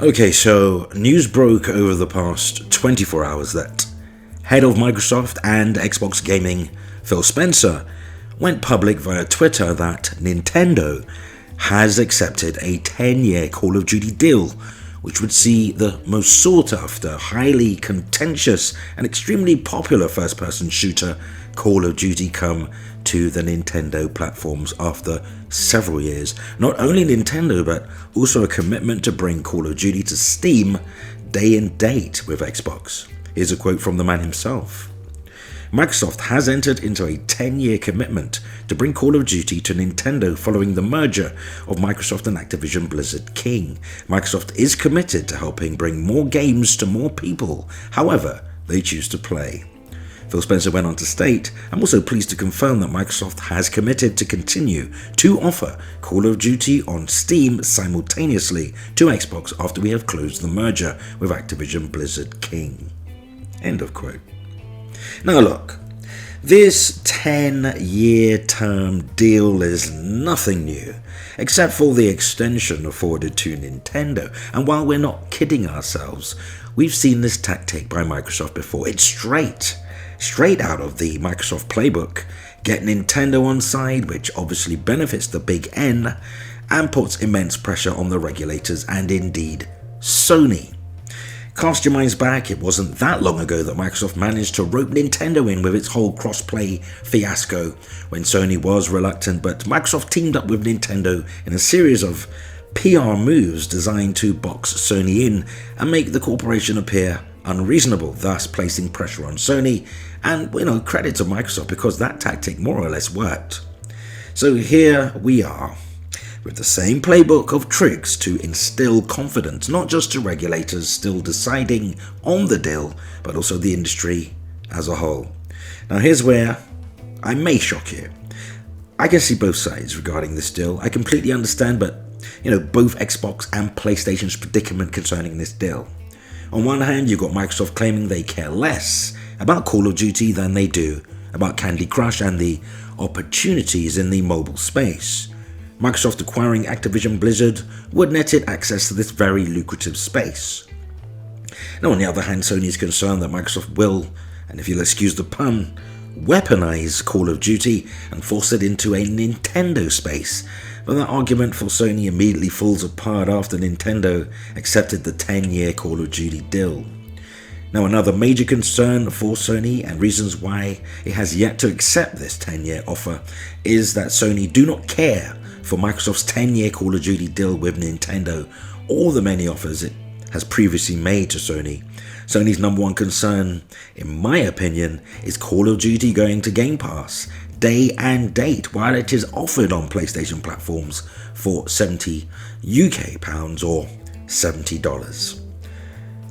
Okay, so news broke over the past 24 hours that head of Microsoft and Xbox Gaming, Phil Spencer, went public via Twitter that Nintendo has accepted a 10-year Call of Duty deal, which would see the most sought-after, highly contentious and extremely popular first-person shooter Call of Duty come to the Nintendo platforms after several years. Not only Nintendo, but also a commitment to bring Call of Duty to Steam day and date with Xbox. Here's a quote from the man himself. Microsoft has entered into a 10-year commitment to bring Call of Duty to Nintendo following the merger of Microsoft and Activision Blizzard King. Microsoft is committed to helping bring more games to more people, however they choose to play. Phil Spencer went on to state, "I'm also pleased to confirm that Microsoft has committed to continue to offer Call of Duty on Steam simultaneously to Xbox after we have closed the merger with Activision Blizzard King." End of quote. Now look, this 10-year term deal is nothing new, except for the extension afforded to Nintendo. And while we're not kidding ourselves, we've seen this tactic by Microsoft before. It's straight out of the Microsoft playbook. Get Nintendo on side, which obviously benefits the big N and puts immense pressure on the regulators and indeed Sony. Cast your minds back, it wasn't that long ago that Microsoft managed to rope Nintendo in with its whole cross-play fiasco when Sony was reluctant, but Microsoft teamed up with Nintendo in a series of PR moves designed to box Sony in and make the corporation appear unreasonable, thus placing pressure on Sony, and credit to Microsoft because that tactic more or less worked. So here we are, with the same playbook of tricks to instill confidence, not just to regulators still deciding on the deal, but also the industry as a whole. Now here's where I may shock you. I can see both sides regarding this deal. I completely understand, but both Xbox and PlayStation's predicament concerning this deal. On one hand, you've got Microsoft claiming they care less about Call of Duty than they do about Candy Crush and the opportunities in the mobile space. Microsoft acquiring Activision Blizzard would net it access to this very lucrative space. Now, on the other hand, Sony is concerned that Microsoft will, and if you'll excuse the pun, weaponize Call of Duty and force it into a Nintendo space. But that argument for Sony immediately falls apart after Nintendo accepted the 10-year Call of Duty deal. Now, another major concern for Sony and reasons why it has yet to accept this 10-year offer is that Sony do not care for Microsoft's 10-year Call of Duty deal with Nintendo or the many offers it has previously made to Sony. Sony's number one concern, in my opinion, is Call of Duty going to Game Pass day and date while it is offered on PlayStation platforms for £70 UK or $70.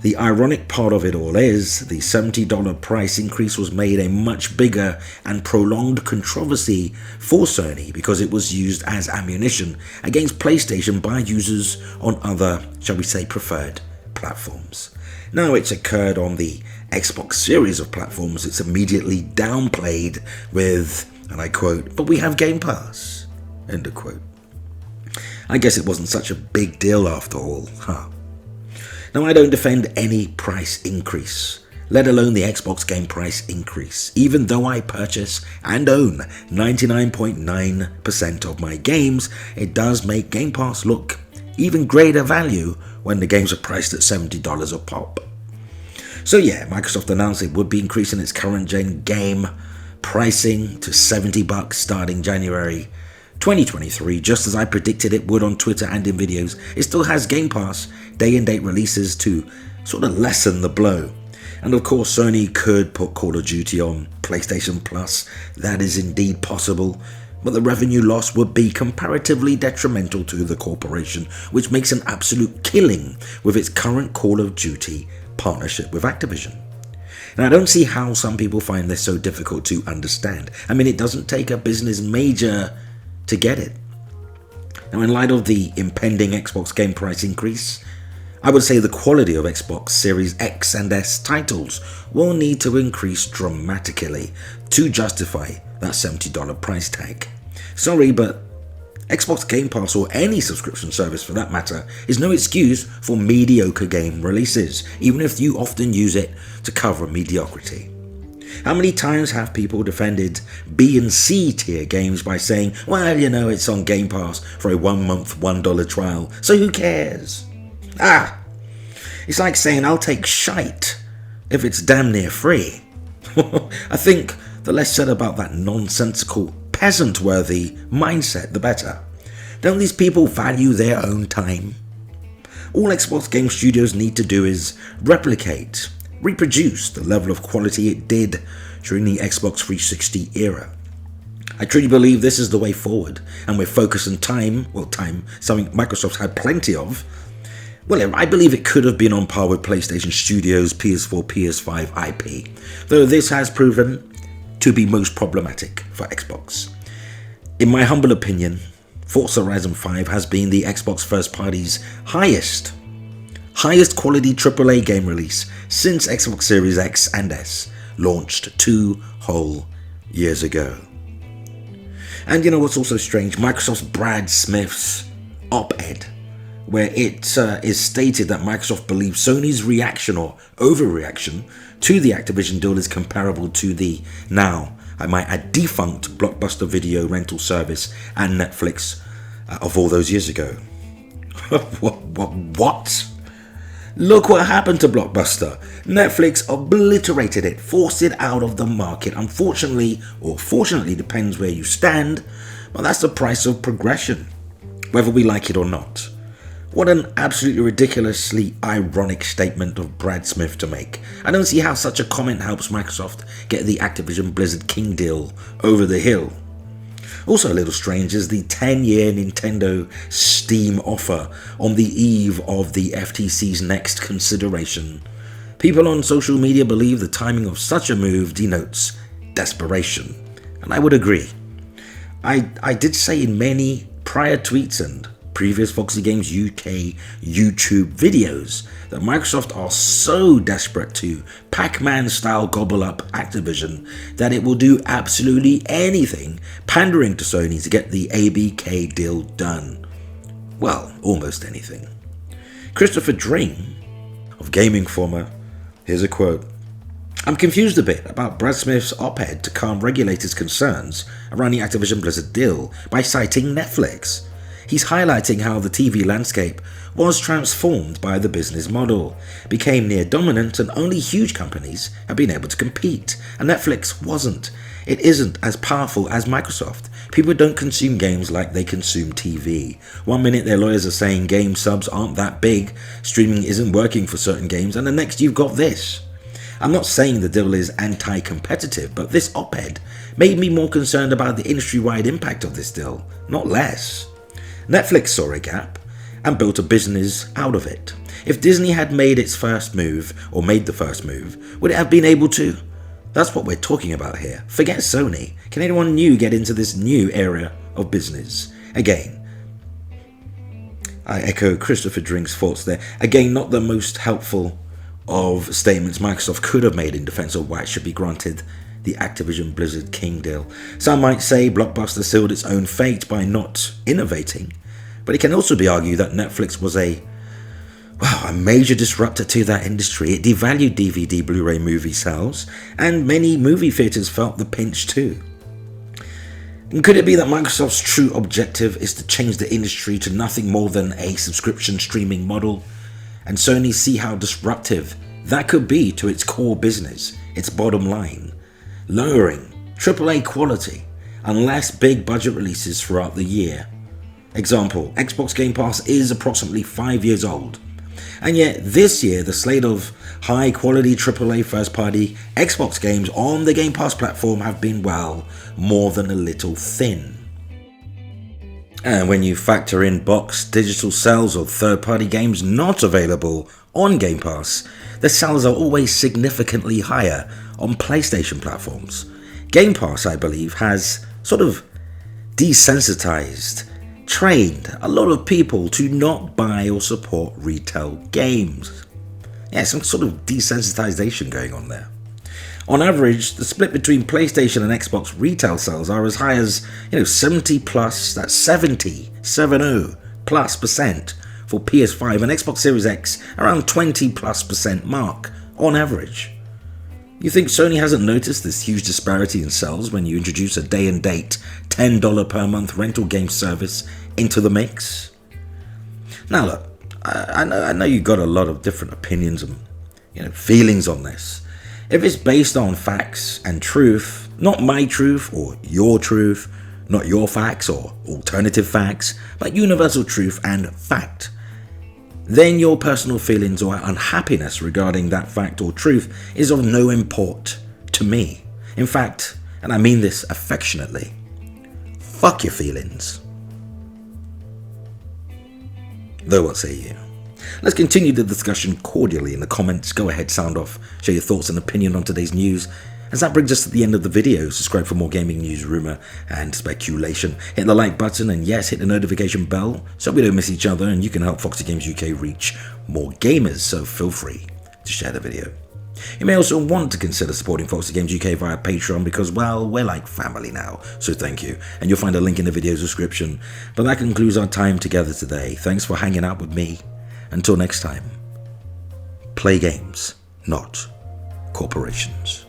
The ironic part of it all is the $70 price increase was made a much bigger and prolonged controversy for Sony because it was used as ammunition against PlayStation by users on other, shall we say, preferred platforms. Now it's occurred on the Xbox series of platforms, it's immediately downplayed with, and I quote, "but we have Game Pass," end of quote. I guess it wasn't such a big deal after all, huh? Now, I don't defend any price increase, let alone the Xbox game price increase, even though I purchase and own 99.9% of my games. It does make Game Pass look even greater value when the games are priced at $70 a pop. So yeah, Microsoft announced it would be increasing its current gen game pricing to $70 starting January 2023, just as I predicted it would on Twitter and in videos. It still has Game Pass day and date releases to sort of lessen the blow. And of course, Sony could put Call of Duty on PlayStation Plus. That is indeed possible, but the revenue loss would be comparatively detrimental to the corporation, which makes an absolute killing with its current Call of Duty partnership with Activision. Now, I don't see how some people find this so difficult to understand. I mean, it doesn't take a business major to get it. Now, in light of the impending Xbox game price increase, I would say the quality of Xbox Series X and S titles will need to increase dramatically to justify that $70 price tag. Sorry, but Xbox Game Pass, or any subscription service for that matter, is no excuse for mediocre game releases, even if you often use it to cover mediocrity. How many times have people defended B and C tier games by saying, well, you know, it's on Game Pass for a 1 month, $1 trial, so who cares? It's like saying I'll take shite if it's damn near free. I think the less said about that nonsensical, peasant-worthy mindset, the better. Don't these people value their own time? All Xbox game studios need to do is reproduce the level of quality it did during the Xbox 360 era. I truly believe this is the way forward, and with focus and time, something Microsoft had plenty of, well, I believe it could have been on par with PlayStation Studios' PS4, PS5 IP, though this has proven to be most problematic for Xbox. In my humble opinion, Forza Horizon 5 has been the Xbox first party's highest quality AAA game release since Xbox Series X and S launched 2 whole years ago. And you know what's also strange? Microsoft's Brad Smith's op-ed, where it is stated that Microsoft believes Sony's reaction or overreaction to the Activision deal is comparable to the now, I might add, defunct Blockbuster video rental service and Netflix of all those years ago. What? Look what happened to Blockbuster. Netflix obliterated it, forced it out of the market. Unfortunately, or fortunately, depends where you stand, but that's the price of progression, whether we like it or not. What an absolutely ridiculously ironic statement of Brad Smith to make. I don't see how such a comment helps Microsoft get the Activision Blizzard King deal over the hill. Also a little strange is the 10-year Nintendo Steam offer on the eve of the FTC's next consideration. People on social media believe the timing of such a move denotes desperation, and I would agree. I did say in many prior tweets and previous Foxy Games UK YouTube videos that Microsoft are so desperate to Pac-Man style gobble up Activision that it will do absolutely anything pandering to Sony to get the ABK deal done. Well, almost anything. Christopher Dring of Game Informer, here's a quote. I'm confused a bit about Brad Smith's op-ed to calm regulators' concerns around the Activision Blizzard deal by citing Netflix. He's highlighting how the TV landscape was transformed by the business model, became near dominant, and only huge companies have been able to compete, and Netflix wasn't. It isn't as powerful as Microsoft. People don't consume games like they consume TV. One minute their lawyers are saying game subs aren't that big, streaming isn't working for certain games, and the next you've got this. I'm not saying the deal is anti-competitive, but this op-ed made me more concerned about the industry-wide impact of this deal, not less. Netflix saw a gap and built a business out of it. If Disney had made its first move, or made the first move, would it have been able to? That's what we're talking about here. Forget Sony. Can anyone new get into this new area of business? Again, I echo Christopher Dring's thoughts there. Again, not the most helpful of statements Microsoft could have made in defense of why it should be granted the Activision Blizzard King deal. Some might say Blockbuster sealed its own fate by not innovating, but it can also be argued that Netflix was a major disruptor to that industry. It devalued DVD Blu-ray movie sales, and many movie theaters felt the pinch too. And could it be that Microsoft's true objective is to change the industry to nothing more than a subscription streaming model, and Sony see how disruptive that could be to its core business, its bottom line, lowering AAA quality and less big budget releases throughout the year. Example, Xbox Game Pass is approximately 5 years old, and yet this year the slate of high quality AAA first party Xbox games on the Game Pass platform have been, well, more than a little thin. And when you factor in box digital sales of third party games not available on Game Pass, the sales are always significantly higher on PlayStation platforms. Game Pass, I believe, has sort of desensitized, trained a lot of people to not buy or support retail games. Yeah, some sort of desensitization going on there. On average, the split between PlayStation and Xbox retail sales are as high as 70 plus, that's 70 plus percent for PS5, and Xbox Series X around 20 plus percent mark on average. You think Sony hasn't noticed this huge disparity in sales when you introduce a day and date $10 per month rental game service into the mix? Now look, I know you got a lot of different opinions and feelings on this. If it's based on facts and truth, not my truth or your truth, not your facts or alternative facts, but universal truth and fact, then your personal feelings or unhappiness regarding that fact or truth is of no import to me. In fact, and I mean this affectionately, fuck your feelings. Though what say you? Let's continue the discussion cordially in the comments. Go ahead, sound off, share your thoughts and opinion on today's news. As that brings us to the end of the video. Subscribe for more gaming news, rumor and speculation. Hit the like button and yes, hit the notification bell so we don't miss each other, and you can help Foxy Games UK reach more gamers, so feel free to share the video. You may also want to consider supporting Foxy Games UK via Patreon because, well, we're like family now, so thank you, and you'll find a link in the video description. But that concludes our time together today. Thanks for hanging out with me. Until next time, play games, not corporations.